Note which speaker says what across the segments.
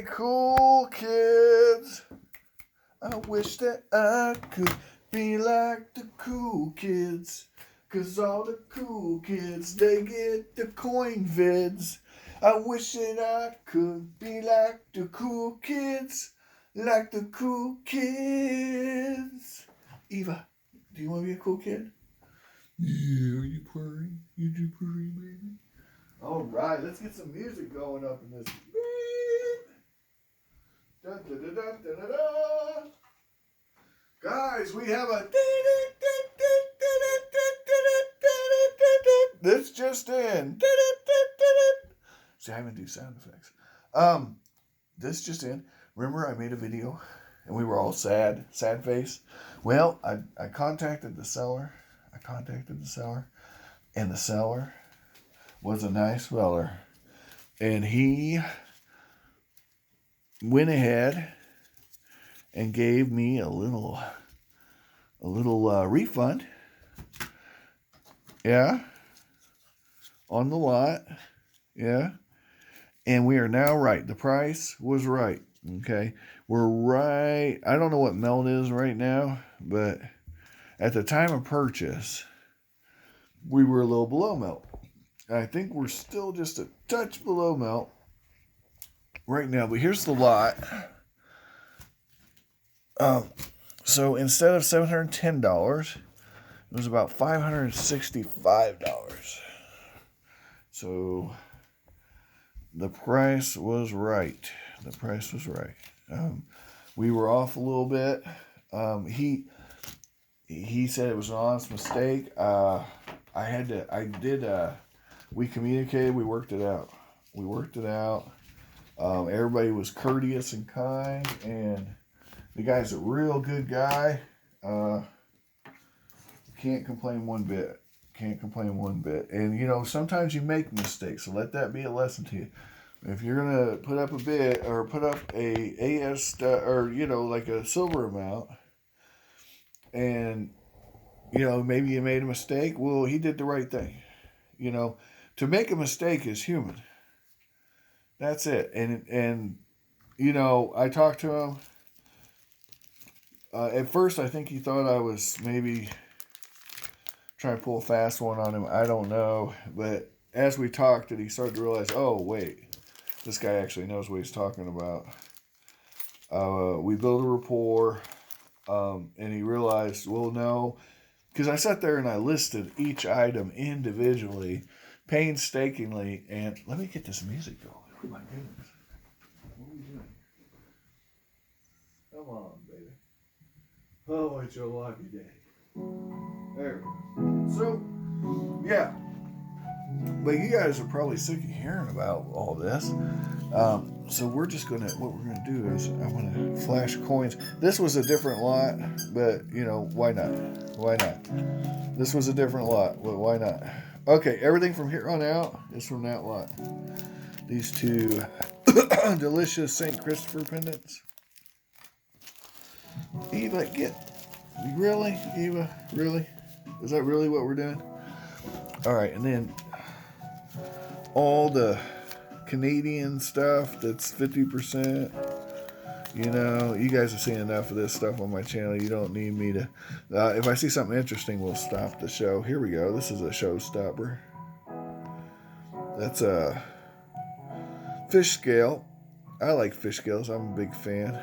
Speaker 1: the cool kids. I wish that I could be like the cool kids. 'Cause all the cool kids, they get the coin vids. I wish that I could be like the cool kids. Like the cool kids. Eva, do you want to be a cool kid? Yeah, are you purring? You do purring, baby? All right, let's get some music going up in this. Da, da, da, da, da, da, da. Guys, we have a. This just in. See, I haven't do sound effects. This just in. Remember, I made a video, and we were all sad face. Well, I contacted the seller. And the seller was a nice feller, and he went ahead and gave me a little refund. Yeah, on the lot. Yeah, and we are now right. The price was right. Okay, we're right. I don't know what melt is right now, but at the time of purchase, we were a little below melt. I think we're still just a touch below melt right now, but here's the lot. So instead of $710, it was about $565. So the price was right. We were off a little bit. He said it was an honest mistake. We communicated. We worked it out. Everybody was courteous and kind, and the guy's a real good guy. Can't complain one bit. And sometimes you make mistakes, so let that be a lesson to you. If you're gonna put up a bid or put up a AS like a silver amount, and maybe you made a mistake, well, he did the right thing. To make a mistake is human. That's it. And I talked to him. At first, I think he thought I was maybe trying to pull a fast one on him. I don't know. But as we talked, he started to realize, oh, wait, this guy actually knows what he's talking about. We built a rapport, and he realized, well, no. Because I sat there and I listed each item individually, painstakingly, and let me get this music going. Oh my goodness. What are we doing? Come on, baby. Oh, it's your lucky day. There we go. So, yeah. But you guys are probably sick of hearing about all this. So what we're going to do is I'm going to flash coins. This was a different lot, but, why not? This was a different lot, but why not? Okay, everything from here on out is from that lot. These two delicious St. Christopher pendants. Eva, really? Is that really what we're doing? All right, and then all the Canadian stuff that's 50%. You guys have seen enough of this stuff on my channel. You don't need me to. If I see something interesting, we'll stop the show. Here we go. This is a showstopper. That's a fish scale. I like fish scales. I'm a big fan.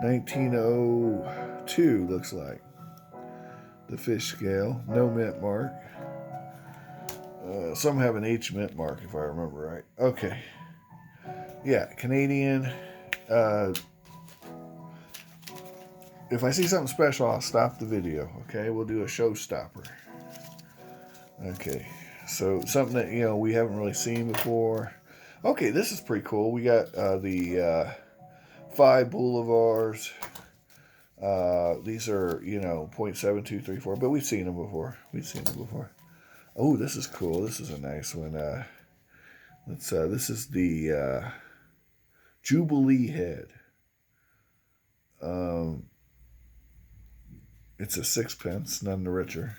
Speaker 1: 1902 looks like. The fish scale. No mint mark. Some have an H mint mark, if I remember right. Okay. Yeah, Canadian. If I see something special, I'll stop the video. Okay, we'll do a showstopper. Okay, so something that we haven't really seen before. Okay, this is pretty cool. We got the 5 Boulevards. These are 0.7234, but we've seen them before. Oh, this is cool. This is a nice one. This is the Jubilee head. It's a 6pence, none the richer.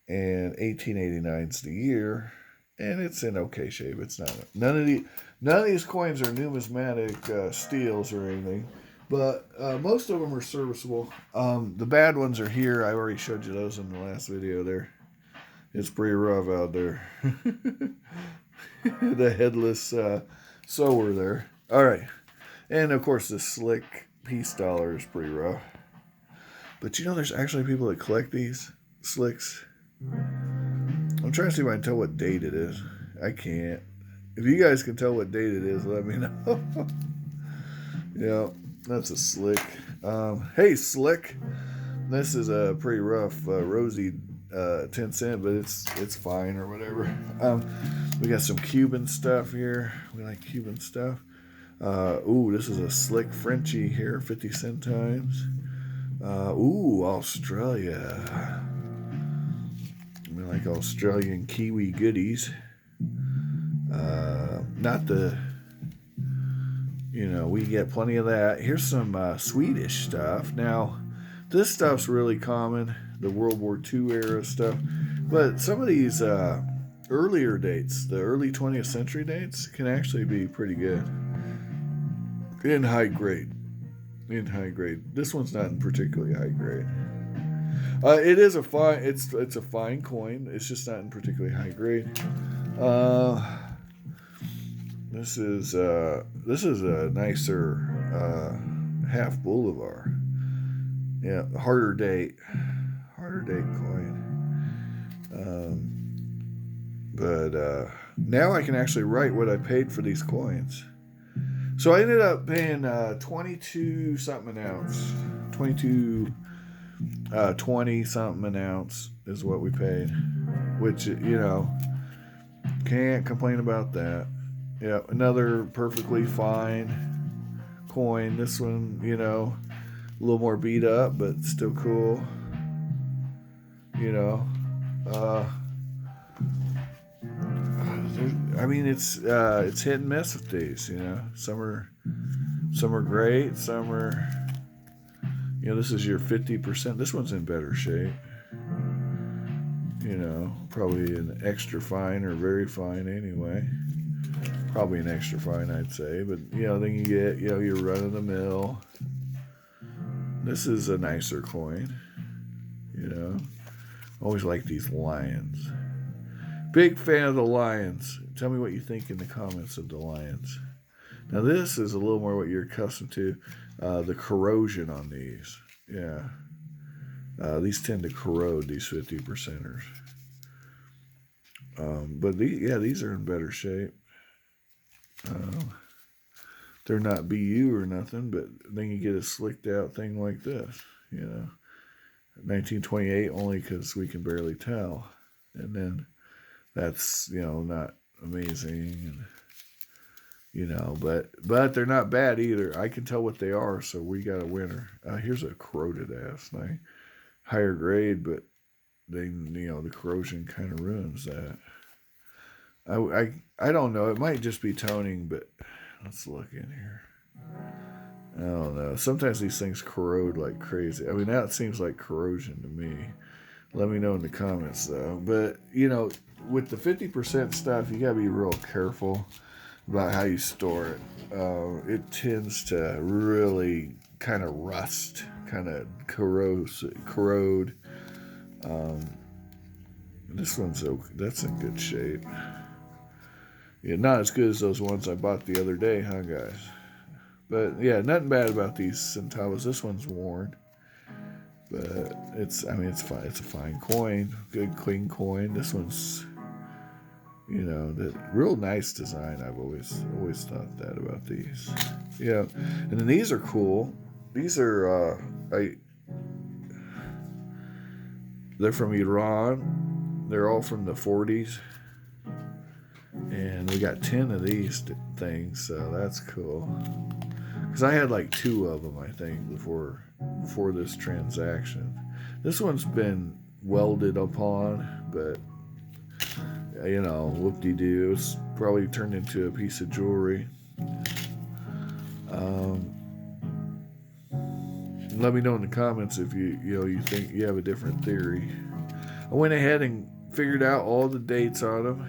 Speaker 1: And 1889's the year, and it's in okay shape. It's not none None of these coins are numismatic steals or anything, but most of them are serviceable. The bad ones are here. I already showed you those in the last video there. It's pretty rough out there. The headless sewer there. All right. And, of course, the slick peace dollar is pretty rough. But you know there's actually people that collect these slicks? I'm trying to see if I can tell what date it is. I can't. If you guys can tell what date it is, let me know. Yeah, that's a slick. Hey, slick. This is a pretty rough, rosy 10 cent, but it's fine or whatever. We got some Cuban stuff here. We like Cuban stuff. Ooh, this is a slick Frenchie here, 50 centimes. Ooh, Australia. We like Australian Kiwi goodies. Not the, we get plenty of that. Here's some Swedish stuff. Now, this stuff's really common, the World War II era stuff. But some of these earlier dates, the early 20th century dates, can actually be pretty good. In high grade. This one's not in particularly high grade. It is a fine. It's a fine coin. It's just not in particularly high grade. This is a nicer half Bolivar. Yeah, harder date coin. But now I can actually write what I paid for these coins. So I ended up paying 22 something an ounce. 20 something an ounce is what we paid, which can't complain about that. Yeah, another perfectly fine coin. This one, a little more beat up, but still cool. It's hit and miss with these. Some are great. Some are. This is your 50%. This one's in better shape. Probably an extra fine or very fine anyway. Probably an extra fine, I'd say. But, then you get, your run-of-the-mill. This is a nicer coin. Always like these lions. Big fan of the lions. Tell me what you think in the comments of the lions. Now, this is a little more what you're accustomed to. The corrosion on these. Yeah. These tend to corrode, these 50%ers. But these are in better shape. They're not BU or nothing, but then you get a slicked out thing like this, 1928 only because we can barely tell. And then that's, not amazing. And, but they're not bad either. I can tell what they are, so we got a winner. Here's a corroded ass thing. Higher grade, but the corrosion kind of ruins that. I don't know. It might just be toning, but let's look in here. I don't know. Sometimes these things corrode like crazy. That seems like corrosion to me. Let me know in the comments, though. But, with the 50% stuff, you got to be real careful about how you store it. It tends to really kind of rust, kind of corrode. This one's okay. That's in good shape. Yeah, not as good as those ones I bought the other day, huh, guys? But yeah, nothing bad about these centavos. This one's worn, but it's fine. It's a fine coin, good clean coin. This one's, the real nice design. I've always thought that about these. Yeah, and then these are cool. These are they're from Iran. They're all from the 40s. And we got 10 of these things, so that's cool. Because I had like 2 of them, I think, before this transaction. This one's been welded upon, but, whoop-de-doo. It's probably turned into a piece of jewelry. Let me know in the comments if you think you have a different theory. I went ahead and figured out all the dates on them.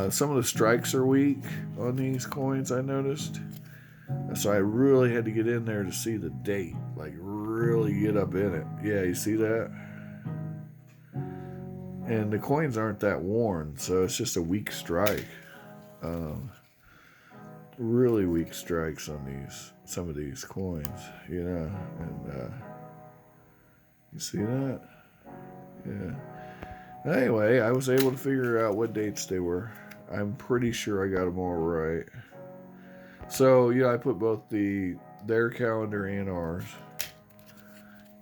Speaker 1: Some of the strikes are weak on these coins, I noticed. So I really had to get in there to see the date. Like, really get up in it. Yeah, you see that? And the coins aren't that worn, so it's just a weak strike. Really weak strikes on some of these coins, you know. And you see that? Yeah. Anyway, I was able to figure out what dates they were. I'm pretty sure I got them all right. So yeah, I put both their calendar and ours,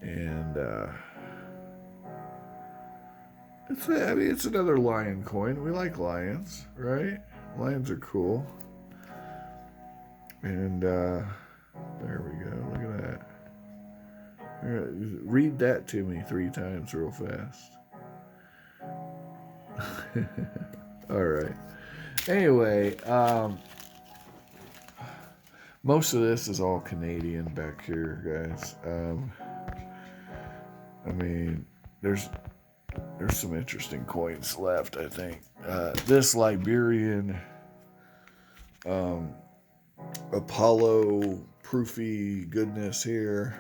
Speaker 1: and it's another lion coin. We like lions, right? Lions are cool. And there we go. Look at that. Read that to me 3 times real fast. All right. Anyway, most of this is all Canadian back here, guys. I mean, there's some interesting coins left, I think. This Liberian Apollo proofy goodness here.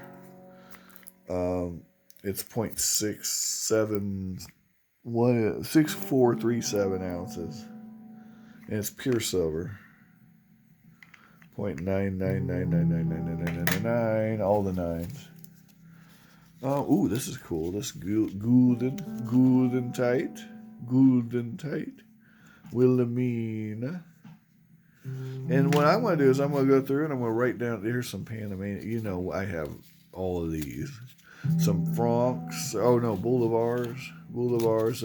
Speaker 1: It's 6437 ounces. And it's pure silver. 0.999999999, all the nines. Ooh, this is cool. This Gulden tight, Wilhelmina. And what I'm going to do is I'm going to go through and I'm going to write down. Here's some Panamanian. You know, I have all of these. Some francs. Oh no, Bolivars.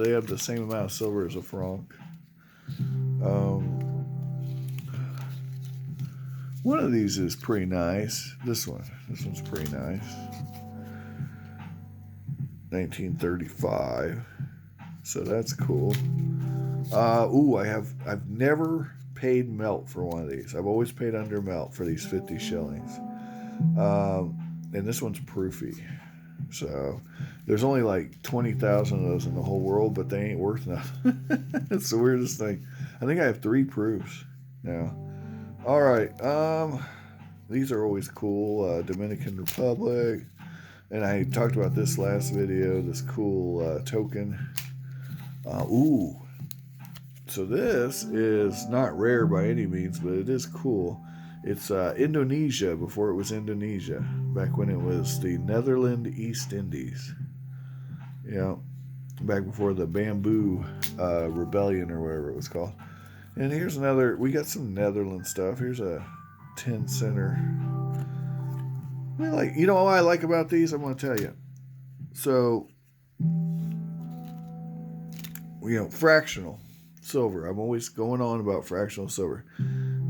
Speaker 1: They have the same amount of silver as a franc. One of these is pretty nice. This one's pretty nice. 1935. So that's cool. I've never paid melt for one of these. I've always paid under melt for these 50 shillings. And this one's proofy. So there's only like 20,000 of those in the whole world, but they ain't worth nothing. It's the weirdest thing. I think I have 3 proofs now. All right. These are always cool. Dominican Republic. And I talked about this last video, this cool token. So this is not rare by any means, but it is cool. It's Indonesia before it was Indonesia, back when it was the Netherlands East Indies. Yeah, back before the Bamboo Rebellion or whatever it was called. And here's another, we got some Netherlands stuff. Here's a 10 center. You know what I like about these? I'm going to tell you. So, fractional silver. I'm always going on about fractional silver.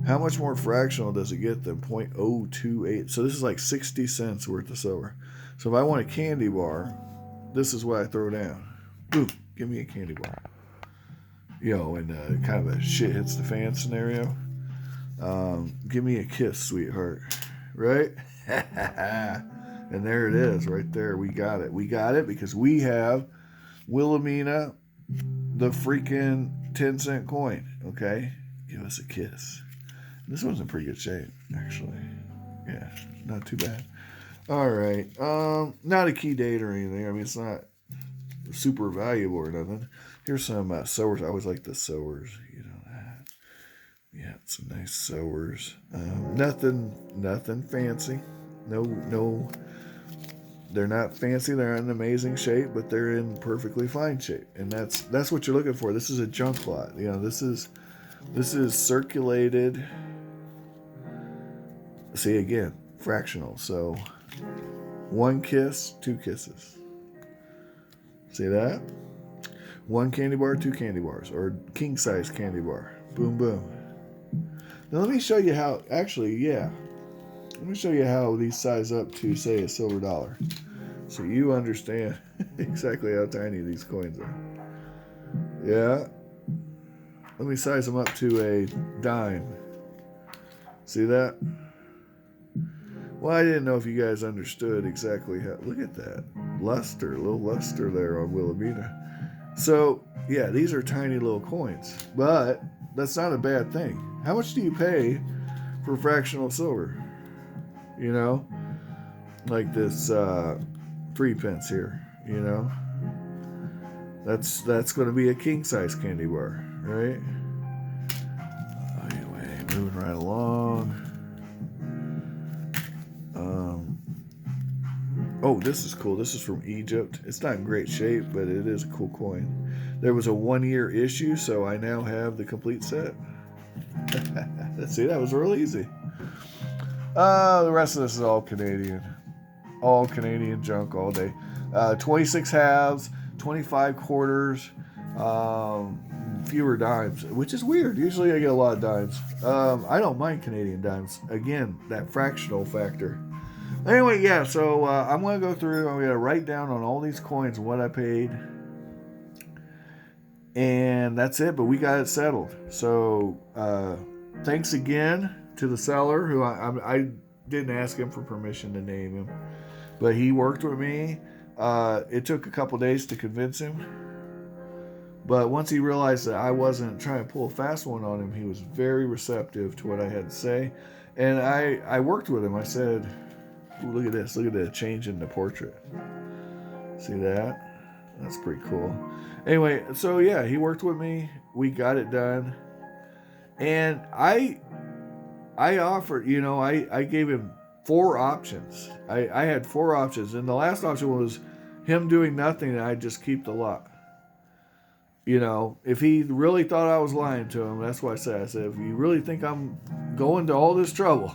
Speaker 1: How much more fractional does it get than 0.028? So this is like 60 cents worth of silver. So if I want a candy bar, this is what I throw down. Boom, give me a candy bar. And kind of a shit hits the fan scenario. Give me a kiss, sweetheart. Right? And there it is, right there. We got it. We got it because we have Wilhelmina, the freaking 10-cent coin. Okay? Give us a kiss. This one's in pretty good shape, actually. Yeah, not too bad. All right. Not a key date or anything. I mean, it's not super valuable or nothing. Here's some sewers. I always like the sewers. You know that. Yeah, some nice sewers. Nothing fancy. No. They're not fancy. They're in amazing shape, but they're in perfectly fine shape, and that's what you're looking for. This is a junk lot. This is circulated. See, again, fractional. So 1 kiss, 2 kisses. See that? 1 candy bar, 2 candy bars, or king size candy bar. Boom, boom. Now let me show you how. Actually, yeah. Let me show you how these size up to, say, a silver dollar, so you understand exactly how tiny these coins are. Yeah. Let me size them up to a dime. See that? Well, I didn't know if you guys understood exactly how. Look at that. Luster, a little luster there on Wilhelmina. So, yeah, these are tiny little coins, but that's not a bad thing. How much do you pay for fractional silver? You know, like this 3 pence here. You know, that's going to be a king size candy bar, right? Anyway, moving right along. Oh, this is cool. This is from Egypt. It's not in great shape, but it is a cool coin. There was a 1-year issue, so I now have the complete set. See, that was real easy. The rest of this is all Canadian. All Canadian junk all day. 26 halves, 25 quarters, fewer dimes, which is weird. Usually I get a lot of dimes. I don't mind Canadian dimes. Again, that fractional factor. Anyway, yeah, so I'm going to go through. I'm going to write down on all these coins what I paid. And that's it, but we got it settled. So thanks again to the seller, who I didn't ask him for permission to name him. But he worked with me. It took a couple days to convince him. But once he realized that I wasn't trying to pull a fast one on him, he was very receptive to what I had to say. And I worked with him. I said, ooh, look at this. Look at the change in the portrait. See that? That's pretty cool. Anyway, so yeah, he worked with me. We got it done. And I offered, I gave him 4 options. I had 4 options. And the last option was him doing nothing and I'd just keep the lot. If he really thought I was lying to him, that's what I said. I said, if you really think I'm going to all this trouble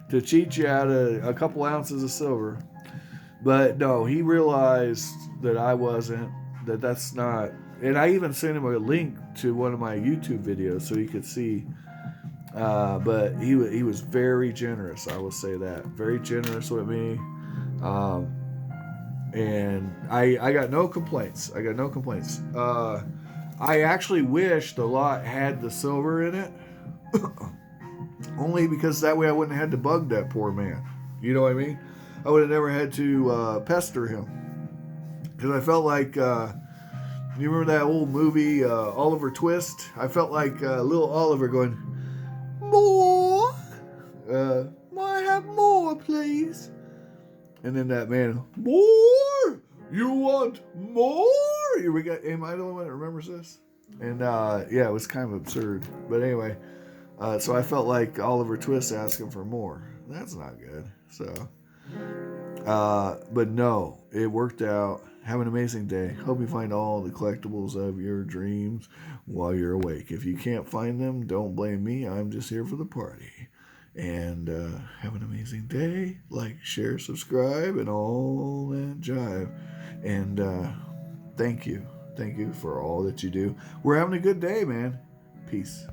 Speaker 1: to cheat you out of a couple ounces of silver. But no, he realized that I wasn't, that's not. And I even sent him a link to one of my YouTube videos so he could see. But he was very generous, I will say that. Very generous with me. And I got no complaints. I actually wish the lot had the silver in it. Only because that way I wouldn't have had to bug that poor man. You know what I mean? I would have never had to pester him. Because I felt like, you remember that old movie, Oliver Twist? I felt like little Oliver going, more? May I have more, please? And then that man, more? You want more? Am I the only one that remembers this? And yeah, it was kind of absurd. But anyway, so I felt like Oliver Twist asking for more. That's not good. So, but no, it worked out. Have an amazing day. Hope you find all the collectibles of your dreams while you're awake. If you can't find them, don't blame me. I'm just here for the party. And have an amazing day. Like, share, subscribe, and all that jive. And thank you. Thank you for all that you do. We're having a good day, man. Peace.